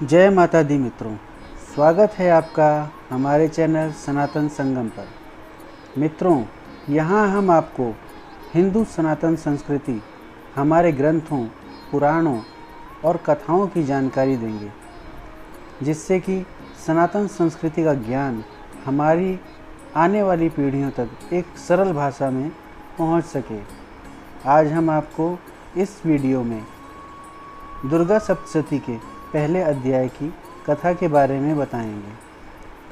जय माता दी मित्रों, स्वागत है आपका हमारे चैनल सनातन संगम पर। मित्रों, यहाँ हम आपको हिंदू सनातन संस्कृति, हमारे ग्रंथों, पुराणों और कथाओं की जानकारी देंगे, जिससे कि सनातन संस्कृति का ज्ञान हमारी आने वाली पीढ़ियों तक एक सरल भाषा में पहुँच सके। आज हम आपको इस वीडियो में दुर्गा सप्तशती के पहले अध्याय की कथा के बारे में बताएंगे।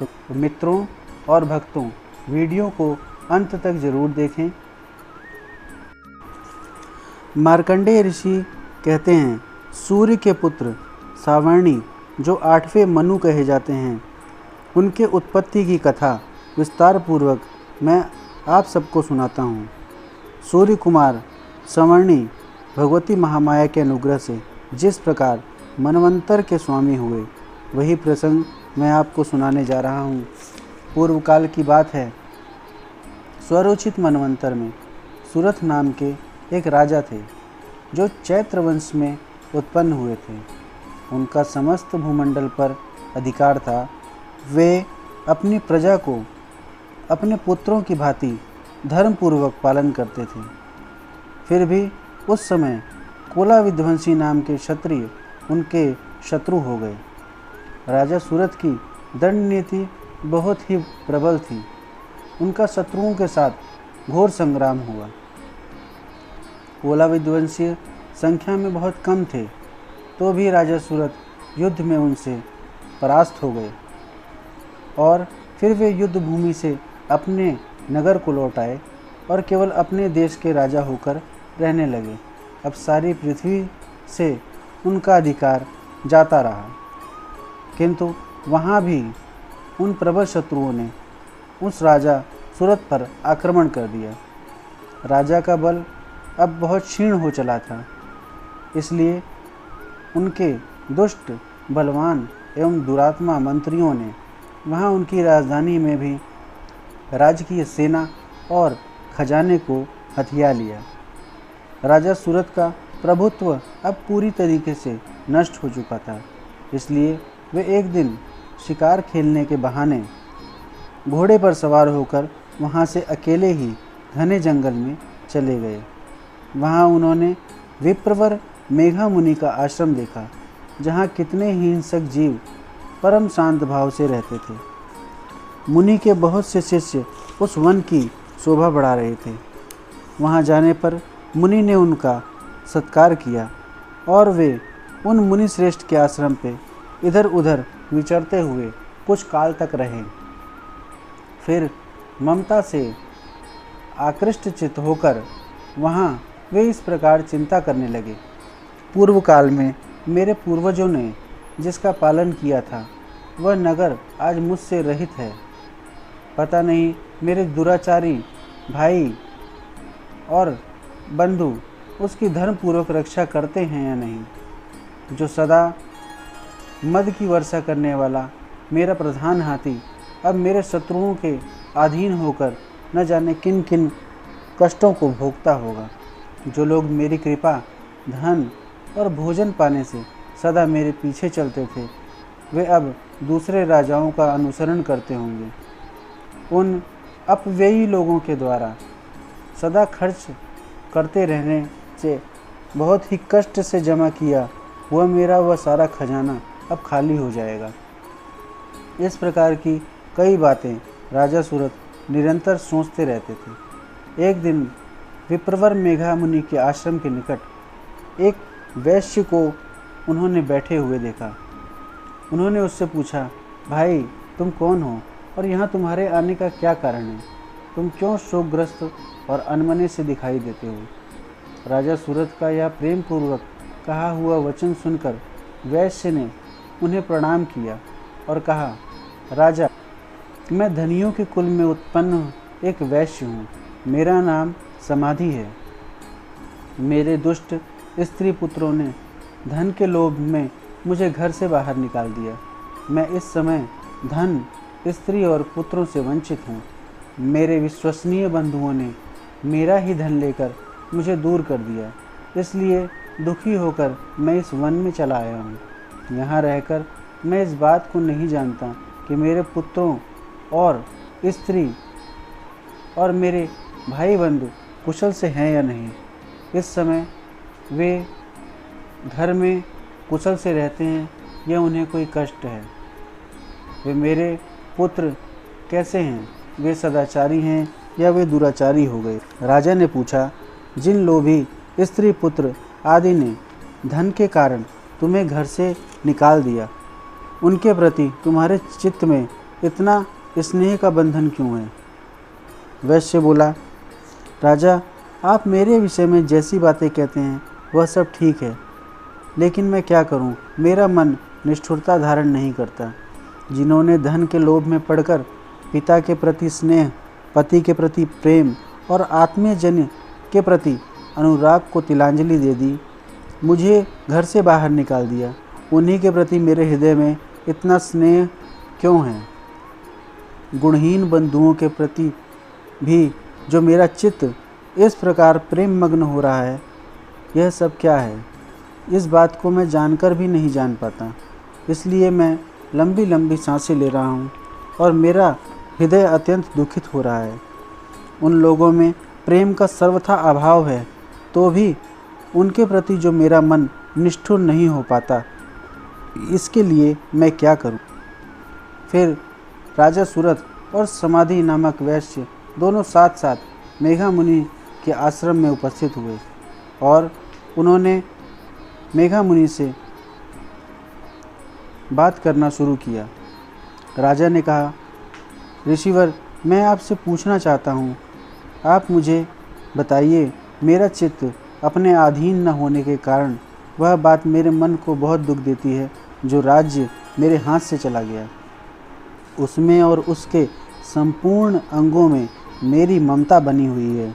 तो मित्रों और भक्तों, वीडियो को अंत तक जरूर देखें। मार्कंडेय ऋषि कहते हैं, सूर्य के पुत्र सावर्णी जो 8वें मनु कहे जाते हैं, उनके उत्पत्ति की कथा विस्तार पूर्वक मैं आप सबको सुनाता हूँ। सूर्य कुमार सावर्णी भगवती महामाया के अनुग्रह से जिस प्रकार मनवंतर के स्वामी हुए, वही प्रसंग मैं आपको सुनाने जा रहा हूँ। पूर्व काल की बात है। स्वरोचित मनवंतर में सुरथ नाम के एक राजा थे, जो चैत्र वंश में उत्पन्न हुए थे। उनका समस्त भूमंडल पर अधिकार था। वे अपनी प्रजा को अपने पुत्रों की भांति धर्मपूर्वक पालन करते थे। फिर भी उस समय कोला विध्वंसी नाम के क्षत्रिय उनके शत्रु हो गए। राजा सूरथ की दंड नीति बहुत ही प्रबल थी। उनका शत्रुओं के साथ घोर संग्राम हुआ। कोला विध्वंसी संख्या में बहुत कम थे, तो भी राजा सूरथ युद्ध में उनसे परास्त हो गए और फिर वे युद्ध भूमि से अपने नगर को लौट आए और केवल अपने देश के राजा होकर रहने लगे। अब सारी पृथ्वी से उनका अधिकार जाता रहा, किंतु वहाँ भी उन प्रबल शत्रुओं ने उस राजा सूरथ पर आक्रमण कर दिया। राजा का बल अब बहुत क्षीण हो चला था, इसलिए उनके दुष्ट, बलवान एवं दुरात्मा मंत्रियों ने वहाँ उनकी राजधानी में भी राजकीय सेना और खजाने को हथिया लिया। राजा सूरथ का प्रभुत्व अब पूरी तरीके से नष्ट हो चुका था, इसलिए वे एक दिन शिकार खेलने के बहाने घोड़े पर सवार होकर वहाँ से अकेले ही घने जंगल में चले गए। वहाँ उन्होंने विप्रवर मेघा मुनि का आश्रम देखा, जहाँ कितने ही हिंसक जीव परम शांत भाव से रहते थे। मुनि के बहुत से शिष्य उस वन की शोभा बढ़ा रहे थे। वहाँ जाने पर मुनि ने उनका सत्कार किया और वे उन मुनि श्रेष्ठ के आश्रम पे इधर उधर विचरते हुए कुछ काल तक रहे। फिर ममता से आकृष्ट चित्त होकर वहाँ वे इस प्रकार चिंता करने लगे, पूर्व काल में मेरे पूर्वजों ने जिसका पालन किया था, वह नगर आज मुझसे रहित है। पता नहीं मेरे दुराचारी भाई और बंधु उसकी धर्मपूर्वक रक्षा करते हैं या नहीं। जो सदा मद की वर्षा करने वाला मेरा प्रधान हाथी अब मेरे शत्रुओं के अधीन होकर न जाने किन किन कष्टों को भोगता होगा। जो लोग मेरी कृपा, धन और भोजन पाने से सदा मेरे पीछे चलते थे, वे अब दूसरे राजाओं का अनुसरण करते होंगे। उन अपव्ययी लोगों के द्वारा सदा खर्च करते रहने से बहुत ही कष्ट से जमा किया वह सारा खजाना अब खाली हो जाएगा। इस प्रकार की कई बातें राजा सूरथ निरंतर सोचते रहते थे। एक दिन विप्रवर मेघा मुनि के आश्रम के निकट एक वैश्य को उन्होंने बैठे हुए देखा। उन्होंने उससे पूछा, भाई तुम कौन हो और यहाँ तुम्हारे आने का क्या कारण है? तुम क्यों शोकग्रस्त और अनमने से दिखाई देते हो? राजा सूरथ का यह प्रेम पूर्वक कहा हुआ वचन सुनकर वैश्य ने उन्हें प्रणाम किया और कहा, राजा, मैं धनियों के कुल में उत्पन्न एक वैश्य हूँ। मेरा नाम समाधि है। मेरे दुष्ट स्त्री पुत्रों ने धन के लोभ में मुझे घर से बाहर निकाल दिया। मैं इस समय धन, स्त्री और पुत्रों से वंचित हूँ। मेरे विश्वसनीय बंधुओं ने मेरा ही धन लेकर मुझे दूर कर दिया, इसलिए दुखी होकर मैं इस वन में चला आया हूँ। यहाँ रहकर मैं इस बात को नहीं जानता कि मेरे पुत्रों और स्त्री और मेरे भाई बंधु कुशल से हैं या नहीं। इस समय वे घर में कुशल से रहते हैं या उन्हें कोई कष्ट है। वे मेरे पुत्र कैसे हैं, वे सदाचारी हैं या वे दुराचारी हो गए। राजा ने पूछा, जिन लोभी स्त्री पुत्र आदि ने धन के कारण तुम्हें घर से निकाल दिया, उनके प्रति तुम्हारे चित्त में इतना स्नेह का बंधन क्यों है? वैश्य बोला, राजा, आप मेरे विषय में जैसी बातें कहते हैं वह सब ठीक है, लेकिन मैं क्या करूं? मेरा मन निष्ठुरता धारण नहीं करता। जिन्होंने धन के लोभ में पड़कर पिता के प्रति स्नेह, पति के प्रति प्रेम और आत्मीय जन के प्रति अनुराग को तिलांजलि दे दी, मुझे घर से बाहर निकाल दिया, उन्हीं के प्रति मेरे हृदय में इतना स्नेह क्यों है? गुणहीन बंधुओं के प्रति भी जो मेरा चित्त इस प्रकार प्रेम मग्न हो रहा है, यह सब क्या है? इस बात को मैं जानकर भी नहीं जान पाता, इसलिए मैं लंबी लंबी सांसें ले रहा हूँ और मेरा हृदय अत्यंत दुखित हो रहा है। उन लोगों में प्रेम का सर्वथा अभाव है, तो भी उनके प्रति जो मेरा मन निष्ठुर नहीं हो पाता, इसके लिए मैं क्या करूं? फिर राजा सूरत और समाधि नामक वैश्य दोनों साथ साथ मेघा मुनि के आश्रम में उपस्थित हुए और उन्होंने मेघा मुनि से बात करना शुरू किया। राजा ने कहा, ऋषिवर, मैं आपसे पूछना चाहता हूँ, आप मुझे बताइए, मेरा चित्त अपने अधीन न होने के कारण वह बात मेरे मन को बहुत दुख देती है जो राज्य मेरे हाथ से चला गया। उसमें और उसके संपूर्ण अंगों में मेरी ममता बनी हुई है।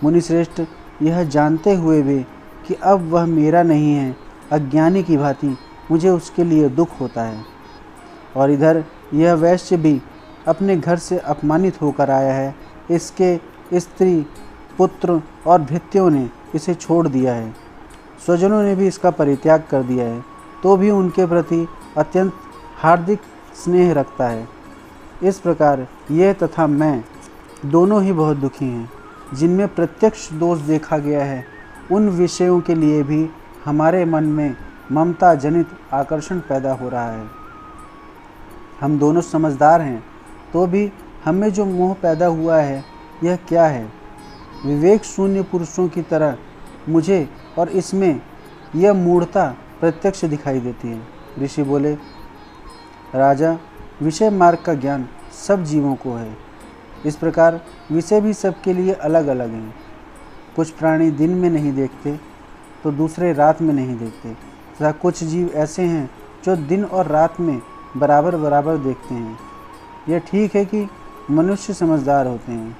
मुनिश्रेष्ठ, यह जानते हुए भी कि अब वह मेरा नहीं है, अज्ञानी की भांति मुझे उसके लिए दुख होता है। और इधर यह वैश्य भी अपने घर से अपमानित होकर आया है, इसके स्त्री, पुत्र और भृत्यों ने इसे छोड़ दिया है, स्वजनों ने भी इसका परित्याग कर दिया है, तो भी उनके प्रति अत्यंत हार्दिक स्नेह रखता है। इस प्रकार यह तथा मैं दोनों ही बहुत दुखी हैं। जिनमें प्रत्यक्ष दोष देखा गया है, उन विषयों के लिए भी हमारे मन में ममता जनित आकर्षण पैदा हो रहा है। हम दोनों समझदार हैं, तो भी हमें जो मोह पैदा हुआ है, यह क्या है? विवेक शून्य पुरुषों की तरह मुझे और इसमें यह मूढ़ता प्रत्यक्ष दिखाई देती है। ऋषि बोले, राजा, विषय मार्ग का ज्ञान सब जीवों को है। इस प्रकार विषय भी सबके लिए अलग अलग हैं। कुछ प्राणी दिन में नहीं देखते तो दूसरे रात में नहीं देखते, तथा कुछ जीव ऐसे हैं जो दिन और रात में बराबर बराबर देखते हैं। यह ठीक है कि मनुष्य समझदार होते हैं,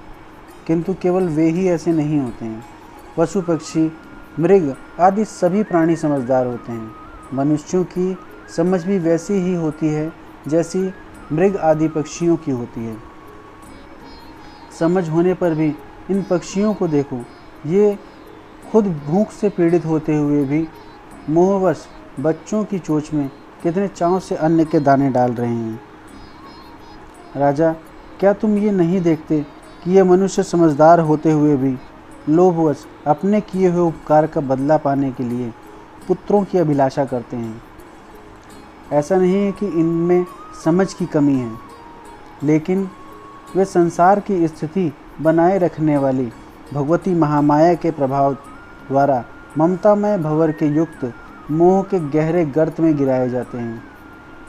किंतु केवल वे ही ऐसे नहीं होते हैं। पशु, पक्षी, मृग आदि सभी प्राणी समझदार होते हैं। मनुष्यों की समझ भी वैसी ही होती है जैसी मृग आदि पक्षियों की होती है। समझ होने पर भी इन पक्षियों को देखो, ये खुद भूख से पीड़ित होते हुए भी मोहवश बच्चों की चोंच में कितने चाव से अन्न के दाने डाल रहे हैं। राजा, क्या तुम ये नहीं देखते कि ये मनुष्य समझदार होते हुए भी लोभवश अपने किए हुए उपकार का बदला पाने के लिए पुत्रों की अभिलाषा करते हैं? ऐसा नहीं है कि इनमें समझ की कमी है, लेकिन वे संसार की स्थिति बनाए रखने वाली भगवती महामाया के प्रभाव द्वारा ममतामय भंवर के युक्त मोह के गहरे गर्त में गिराए जाते हैं।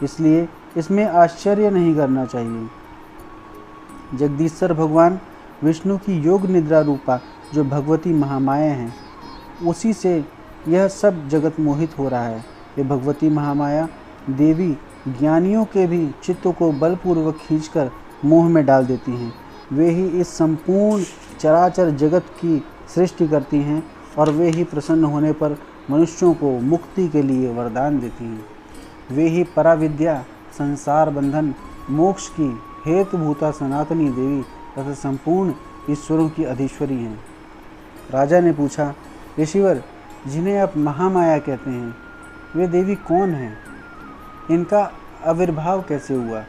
इसलिए इसमें आश्चर्य नहीं करना चाहिए। जगदीश्वर भगवान विष्णु की योग निद्रा रूपा जो भगवती महामाया है, उसी से यह सब जगत मोहित हो रहा है। ये भगवती महामाया देवी ज्ञानियों के भी चित्त को बलपूर्वक खींचकर मोह में डाल देती हैं। वे ही इस संपूर्ण चराचर जगत की सृष्टि करती हैं और वे ही प्रसन्न होने पर मनुष्यों को मुक्ति के लिए वरदान देती हैं। वे ही पराविद्या, संसार बंधन, मोक्ष की हेतुभूता सनातनी देवी तथा संपूर्ण ईश्वरों की अधीश्वरी हैं। राजा ने पूछा, ऋषिवर, जिन्हें आप महामाया कहते हैं, वे देवी कौन हैं? इनका आविर्भाव कैसे हुआ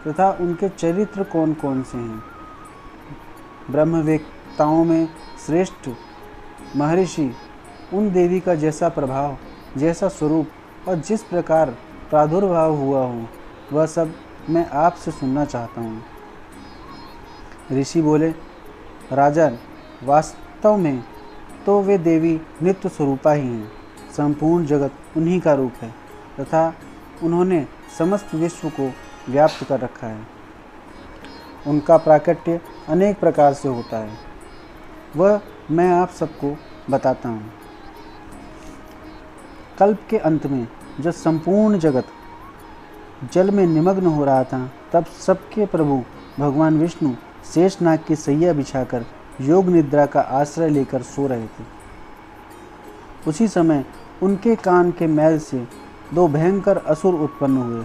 तथा उनके चरित्र कौन कौन से हैं? ब्रह्मवेत्ताओं में श्रेष्ठ महर्षि उन देवी का जैसा प्रभाव, जैसा स्वरूप और जिस प्रकार प्रादुर्भाव हुआ हो, वह सब मैं आपसे सुनना चाहता हूँ। ऋषि बोले, राजन, वास्तव में तो वे देवी नित्य स्वरूपा ही हैं। संपूर्ण जगत उन्हीं का रूप है तथा उन्होंने समस्त विश्व को व्याप्त कर रखा है। उनका प्राकट्य अनेक प्रकार से होता है, वह मैं आप सबको बताता हूँ। कल्प के अंत में जब संपूर्ण जगत जल में निमग्न हो रहा था, तब सबके प्रभु भगवान विष्णु शेषनाग की सैया बिछाकर योग निद्रा का आश्रय लेकर सो रहे थे। उसी समय उनके कान के मैल से दो भयंकर असुर उत्पन्न हुए,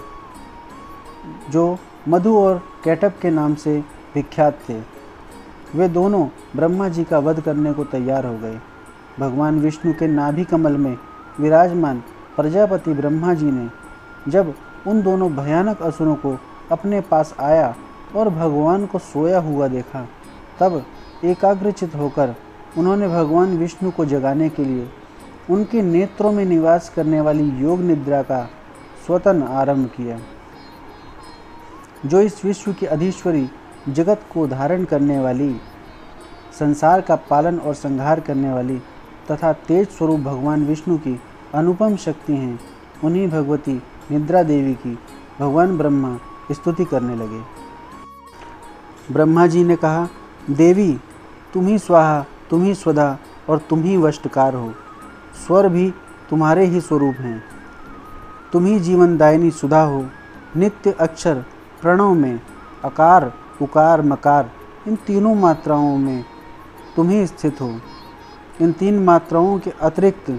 जो मधु और कैटभ के नाम से विख्यात थे। वे दोनों ब्रह्मा जी का वध करने को तैयार हो गए। भगवान विष्णु के नाभि कमल में विराजमान प्रजापति ब्रह्मा जी ने जब उन दोनों भयानक असुरों को अपने पास आया और भगवान को सोया हुआ देखा, तब एकाग्रचित होकर उन्होंने भगवान विष्णु को जगाने के लिए उनके नेत्रों में निवास करने वाली योग निद्रा का स्वतन आरंभ किया। जो इस विश्व की अधीश्वरी, जगत को धारण करने वाली, संसार का पालन और संहार करने वाली तथा तेज स्वरूप भगवान विष्णु की अनुपम शक्ति हैं, उन्हीं भगवती निद्रा देवी की भगवान ब्रह्मा स्तुति करने लगे। ब्रह्मा जी ने कहा, देवी, तुम ही स्वाहा, तुम ही स्वधा और तुम ही वष्टकार हो। स्वर भी तुम्हारे ही स्वरूप हैं। तुम ही जीवनदायिनी सुधा हो। नित्य अक्षर प्रणव में अकार, उकार, मकार, इन तीनों मात्राओं में तुम ही स्थित हो। इन तीन मात्राओं के अतिरिक्त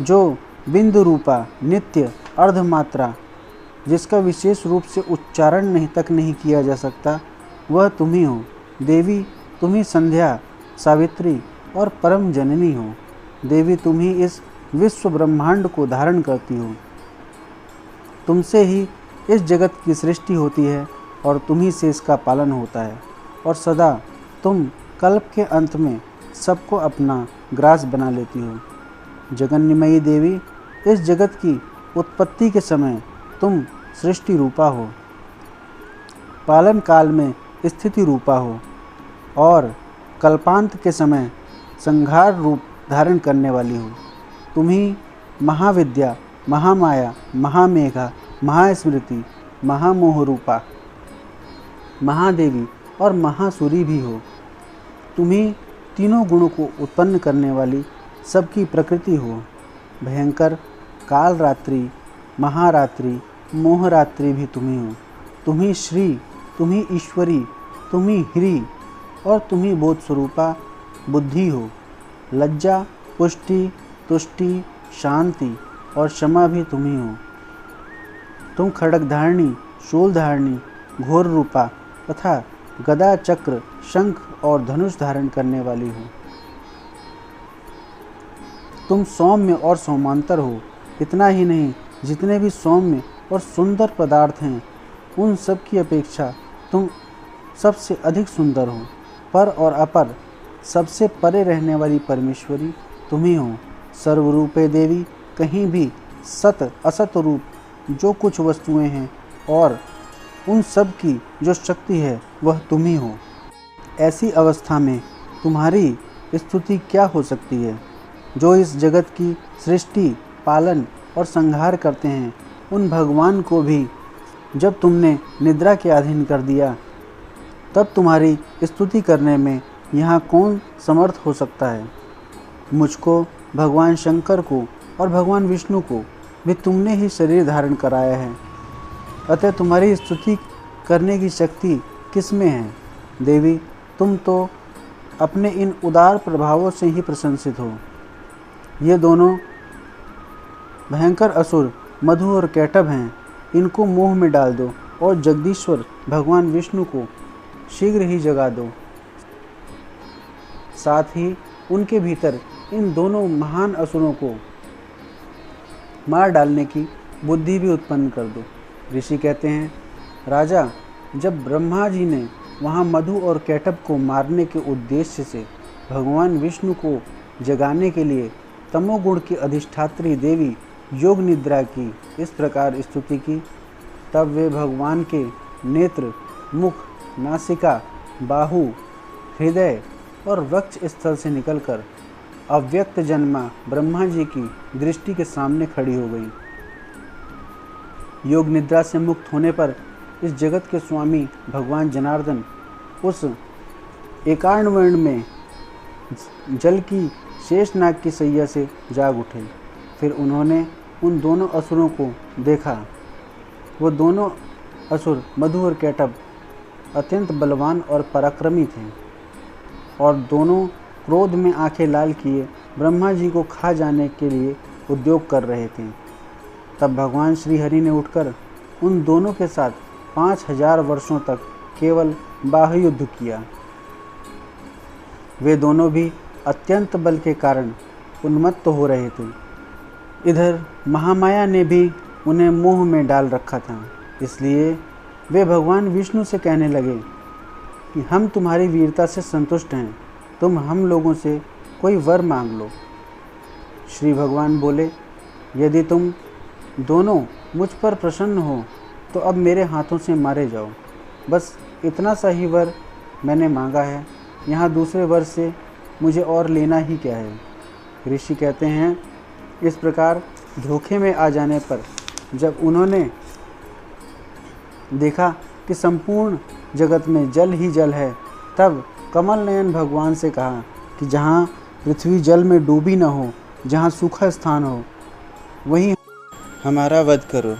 जो बिंदु रूपा नित्य अर्ध मात्रा, जिसका विशेष रूप से उच्चारण नहीं किया जा सकता, वह तुम ही हो। देवी, तुम ही संध्या, सावित्री और परम जननी हो। देवी, तुम ही इस विश्व ब्रह्मांड को धारण करती हो। तुमसे ही इस जगत की सृष्टि होती है और तुम ही से इसका पालन होता है, और सदा तुम कल्प के अंत में सबको अपना ग्रास बना लेती हो। जगन्यमयी देवी, इस जगत की उत्पत्ति के समय तुम सृष्टि रूपा हो, पालन काल में स्थिति रूपा हो और कल्पांत के समय संहार रूप धारण करने वाली हो। तुम ही महाविद्या, महामाया, महामेघा, महास्मृति, महामोह रूपा, महादेवी और महासुरी भी हो। तुम ही तीनों गुणों को उत्पन्न करने वाली सबकी प्रकृति हो। भयंकर काल रात्रि, महारात्रि, मोहरात्रि भी तुम ही हो। तुम ही श्री, तुम ही ईश्वरी, तुम ही ह्री और तुम ही बोध स्वरूपा बुद्धि हो। लज्जा, पुष्टि, तुष्टि, शांति और क्षमा भी तुम ही हो। तुम खड्गधारिणी, शूलधारिणी, घोर रूपा तथा गदा, चक्र, शंख और धनुष धारण करने वाली हो। तुम सौम्य और सौमांतर हो। इतना ही नहीं, जितने भी सौम्य और सुंदर पदार्थ हैं, उन सब की अपेक्षा तुम सबसे अधिक सुंदर हो। पर और अपर, सबसे परे रहने वाली परमेश्वरी तुम ही हो। सर्वरूपे देवी, कहीं भी सत असत रूप जो कुछ वस्तुएं हैं और उन सब की जो शक्ति है, वह तुम ही हो। ऐसी अवस्था में तुम्हारी स्तुति क्या हो सकती है? जो इस जगत की सृष्टि, पालन और संहार करते हैं, उन भगवान को भी जब तुमने निद्रा के अधीन कर दिया, तब तुम्हारी स्तुति करने में यहाँ कौन समर्थ हो सकता है? मुझको, भगवान शंकर को और भगवान विष्णु को भी तुमने ही शरीर धारण कराया है, अतः तुम्हारी स्तुति करने की शक्ति किस में है? देवी, तुम तो अपने इन उदार प्रभावों से ही प्रशंसित हो। ये दोनों भयंकर असुर मधु और कैटभ हैं, इनको मोह में डाल दो और जगदीश्वर भगवान विष्णु को शीघ्र ही जगा दो। साथ ही उनके भीतर इन दोनों महान असुरों को मार डालने की बुद्धि भी उत्पन्न कर दो। ऋषि कहते हैं, राजा, जब ब्रह्मा जी ने वहाँ मधु और कैटभ को मारने के उद्देश्य से भगवान विष्णु को जगाने के लिए तमोगुण की अधिष्ठात्री देवी योग निद्रा की इस प्रकार स्तुति की, तब वे भगवान के नेत्र, मुख, नासिका, बाहु, हृदय और वक्ष स्थल से निकलकर अव्यक्त जन्मा ब्रह्मा जी की दृष्टि के सामने खड़ी हो गई। योग निद्रा से मुक्त होने पर इस जगत के स्वामी भगवान जनार्दन उस एकार्ण वर्ण में जल की शेषनाग की सैया से जाग उठे। फिर उन्होंने उन दोनों असुरों को देखा। वो दोनों असुर मधु और कैटभ अत्यंत बलवान और पराक्रमी थे और दोनों क्रोध में आंखें लाल किए ब्रह्मा जी को खा जाने के लिए उद्योग कर रहे थे। तब भगवान श्री हरि ने उठकर उन दोनों के साथ 5000 वर्षों तक केवल बाहुयुद्ध किया। वे दोनों भी अत्यंत बल के कारण उन्मत्त हो रहे थे। इधर महामाया ने भी उन्हें मोह में डाल रखा था, इसलिए वे भगवान विष्णु से कहने लगे कि हम तुम्हारी वीरता से संतुष्ट हैं, तुम हम लोगों से कोई वर मांग लो। श्री भगवान बोले, यदि तुम दोनों मुझ पर प्रसन्न हो तो अब मेरे हाथों से मारे जाओ। बस इतना सा ही वर मैंने मांगा है, यहाँ दूसरे वर से मुझे और लेना ही क्या है। ऋषि कहते हैं, इस प्रकार धोखे में आ जाने पर जब उन्होंने देखा कि संपूर्ण जगत में जल ही जल है, तब कमल नयन भगवान से कहा कि जहाँ पृथ्वी जल में डूबी न हो, जहाँ सूखा स्थान हो, वहीं हमारा वध करो।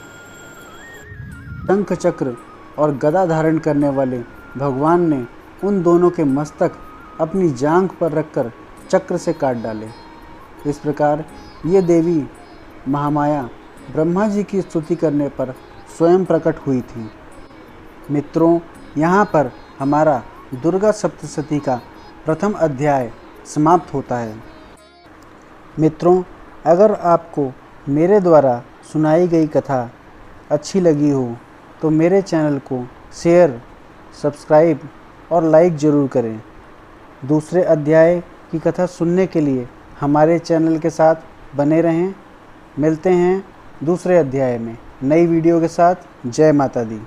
शंख चक्र और गदा धारण करने वाले भगवान ने उन दोनों के मस्तक अपनी जांघ पर रखकर चक्र से काट डाले। इस प्रकार ये देवी महामाया ब्रह्मा जी की स्तुति करने पर स्वयं प्रकट हुई थी। मित्रों, यहाँ पर हमारा दुर्गा सप्तशती का प्रथम अध्याय समाप्त होता है। मित्रों, अगर आपको मेरे द्वारा सुनाई गई कथा अच्छी लगी हो तो मेरे चैनल को शेयर, सब्सक्राइब और लाइक ज़रूर करें। दूसरे अध्याय की कथा सुनने के लिए हमारे चैनल के साथ बने रहें। मिलते हैं दूसरे अध्याय में नई वीडियो के साथ। जय माता दी।